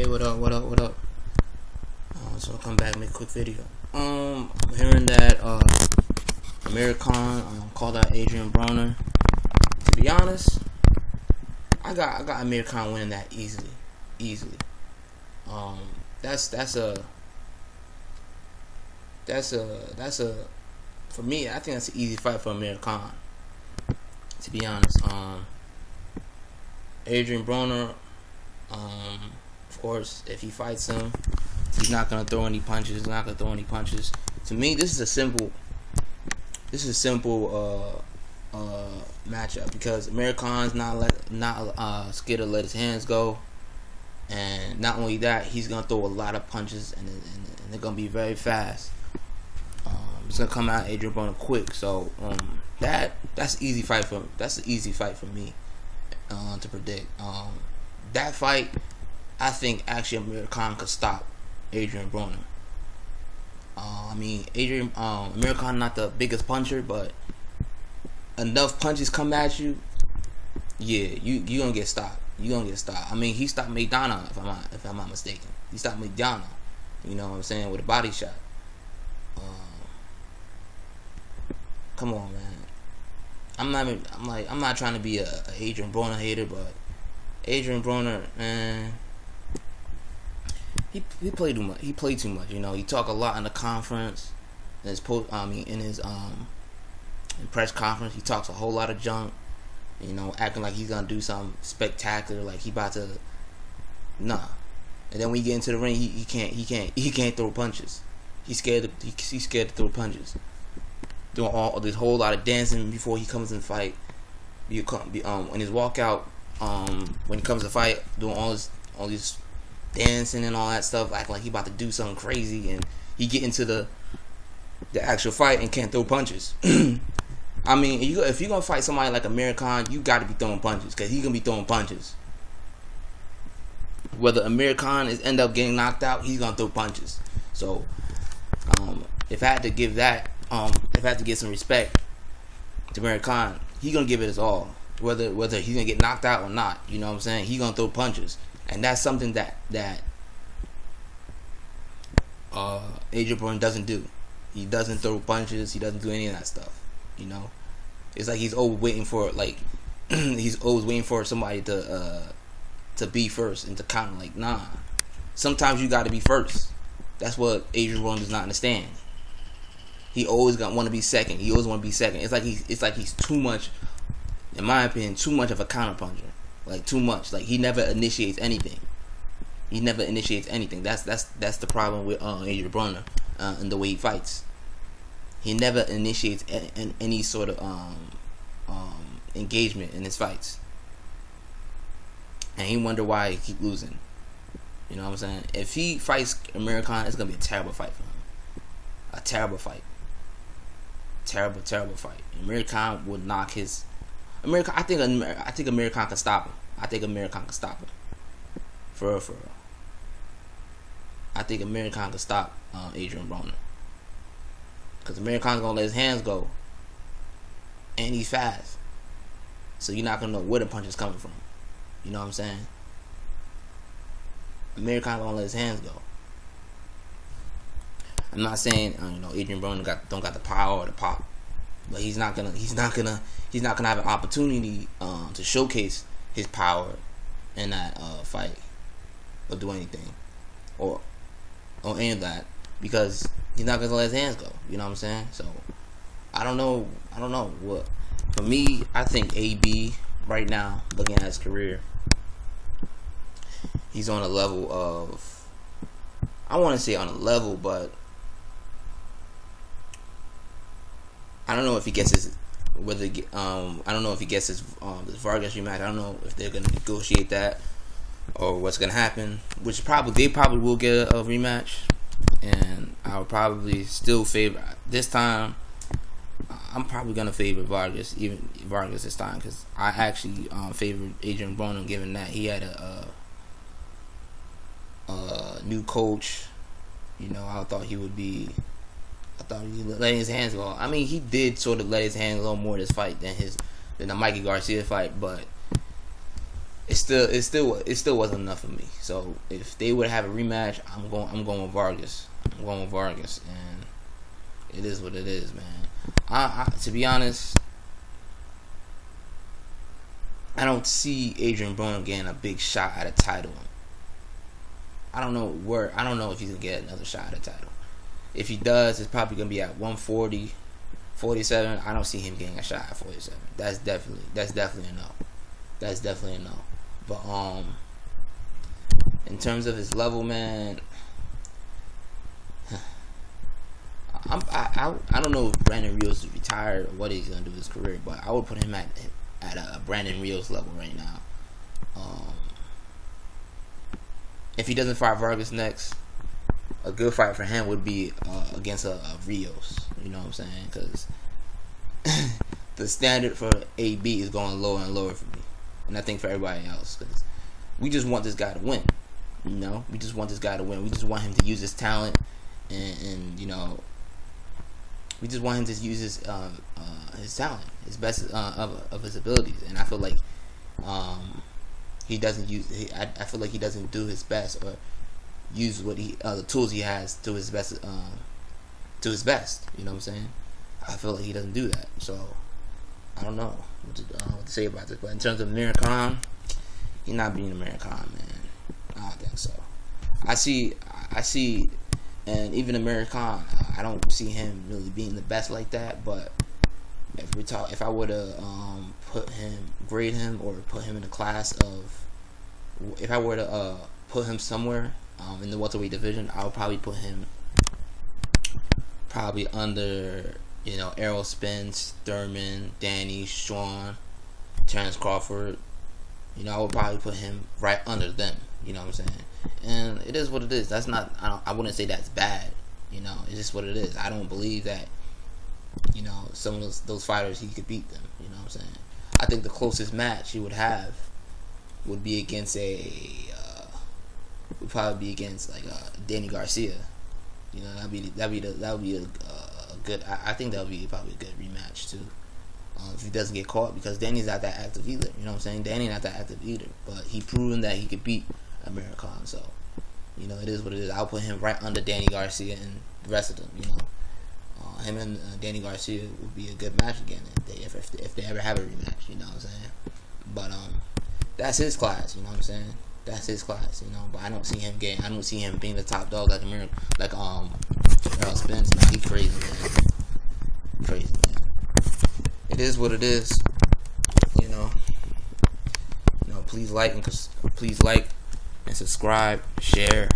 Hey, what up, what up, what up? So I'll come back and make a quick video. I'm hearing that Amir called out Adrien Broner. To be honest, I got Amir winning that easily. That's a for me. I think that's an easy fight for Amir Khan. To be honest, Adrien Broner, of course, if he fights him, he's not gonna throw any punches. To me, this is a simple matchup because Amir Khan's not scared to let his hands go, and not only that, he's gonna throw a lot of punches, and they're gonna be very fast. It's gonna come out Adrien Broner quick, so that's an easy fight for me to predict. That fight, I think actually Amir Khan could stop Adrien Broner. Amir Khan not the biggest puncher, but enough punches come at you, yeah, you gonna get stopped. I mean, he stopped McDonough if I'm not mistaken. He stopped McDonough. You know what I'm saying, with a body shot. Come on, man. I'm not trying to be a Adrien Broner hater, but Adrien Broner, man, he played too much. He played too much. You know, he talked a lot in the conference. In his press conference, he talks a whole lot of junk. You know, acting like he's gonna do something spectacular, like he about to. Nah. And then when you get into the ring, he can't throw punches. He's scared to throw punches. Doing all this whole lot of dancing before he comes in the fight. In his walkout, when he comes to fight, doing all this dancing and all that stuff, acting like he about to do something crazy, and he get into the actual fight and can't throw punches. I mean, if you're gonna fight somebody like Amir Khan, you got to be throwing punches, because he's gonna be throwing punches. Whether Amir Khan end up getting knocked out, he's gonna throw punches. So, if I had to give some respect to Amir Khan, he's gonna give it his all. Whether he's gonna get knocked out or not, you know what I'm saying? He's gonna throw punches, and that's something that Adrien Broner doesn't do. He doesn't throw punches. He doesn't do any of that stuff. You know, it's like he's always waiting for somebody to be first and to counter. Like, nah, sometimes you got to be first. That's what Adrien Broner does not understand. He always want to be second. It's like he's too much, in my opinion, too much of a counter puncher. Like, too much. Like, he never initiates anything. That's the problem with Adrien Broner and the way he fights. He never initiates any sort of engagement in his fights, and he wonder why he keep losing. You know what I'm saying? If he fights Amir Khan, it's gonna be a terrible fight for him. A terrible fight. Terrible fight. Amir Khan would knock his. I think Amir Khan can stop him. For real. I think Amir Khan can stop Adrien Broner. Because Amir Khan's gonna let his hands go, and he's fast, so you're not gonna know where the punch is coming from. You know what I'm saying? Amir Khan's gonna let his hands go. I'm not saying Adrien Broner don't got the power or the pop, but he's not gonna have an opportunity to showcase his power in that fight or do anything or any of that, because he's not gonna let his hands go. You know what I'm saying? So I don't know what. For me, I think AB right now, looking at his career, he's on a level of, I want to say on a level, but I don't know if he gets his this Vargas rematch. I don't know if they're gonna negotiate that or what's gonna happen. They probably will get a rematch, and I'll probably still favor this time. I'm probably gonna favor Vargas this time, because I actually favored Adrien Broner, given that he had a new coach. You know, I thought he would let his hands go. I mean, he did sort of let his hands go more in this fight than the Mikey Garcia fight, but it still wasn't enough for me. So if they would have a rematch, I'm going with Vargas. I'm going with Vargas, and it is what it is, man. I to be honest, I don't see Adrien Broner getting a big shot at a title. I don't know if he's gonna get another shot at a title. If he does, it's probably gonna be at 140, 47. I don't see him getting a shot at 47. That's definitely a no. That's definitely a no. But in terms of his level, man, I don't know if Brandon Rios is retired or what he's gonna do with his career, but I would put him at a Brandon Rios level right now. If he doesn't fight Vargas next, a good fight for him would be against a Rios. You know what I'm saying? Because the standard for AB is going lower and lower for me, and I think for everybody else. Because we just want this guy to win. You know, we just want this guy to win. We just want him to use his talent, and you know, we just want him to use his talent, his best of his abilities. And I feel like he doesn't use. I feel like he doesn't do his best or use what the tools he has to his best. To his best, you know what I'm saying? I feel like he doesn't do that. So I don't know what to say about this. But in terms of Amir Khan, he's not being Amir Khan, man. I don't think so. I see, and even Amir Khan, I don't see him really being the best like that. But if I were to grade him or put him in a class of, if I were to put him somewhere in the welterweight division, I would probably put him under, you know, Errol Spence, Thurman, Danny, Sean, Terrence Crawford. You know, I would probably put him right under them. You know what I'm saying? And it is what it is. That's not. I wouldn't say that's bad. You know, it's just what it is. I don't believe that, you know, some of those fighters he could beat them. You know what I'm saying? I think the closest match he would have would be against would probably be against like Danny Garcia. You know, that would be a good. I think that would be probably a good rematch too. If he doesn't get caught, because Danny's not that active either. You know what I'm saying? Danny's not that active either. But he proven that he could beat Amir Khan. So, you know, it is what it is. I'll put him right under Danny Garcia and the rest of them. You know, him and Danny Garcia would be a good match again if they ever have a rematch. You know what I'm saying? But that's his class. You know what I'm saying? That's his class, you know. But I don't see him being the top dog like Amir, like Errol Spence. Man, he crazy, man. Crazy, man. It is what it is, you know. You know, please like and subscribe, share.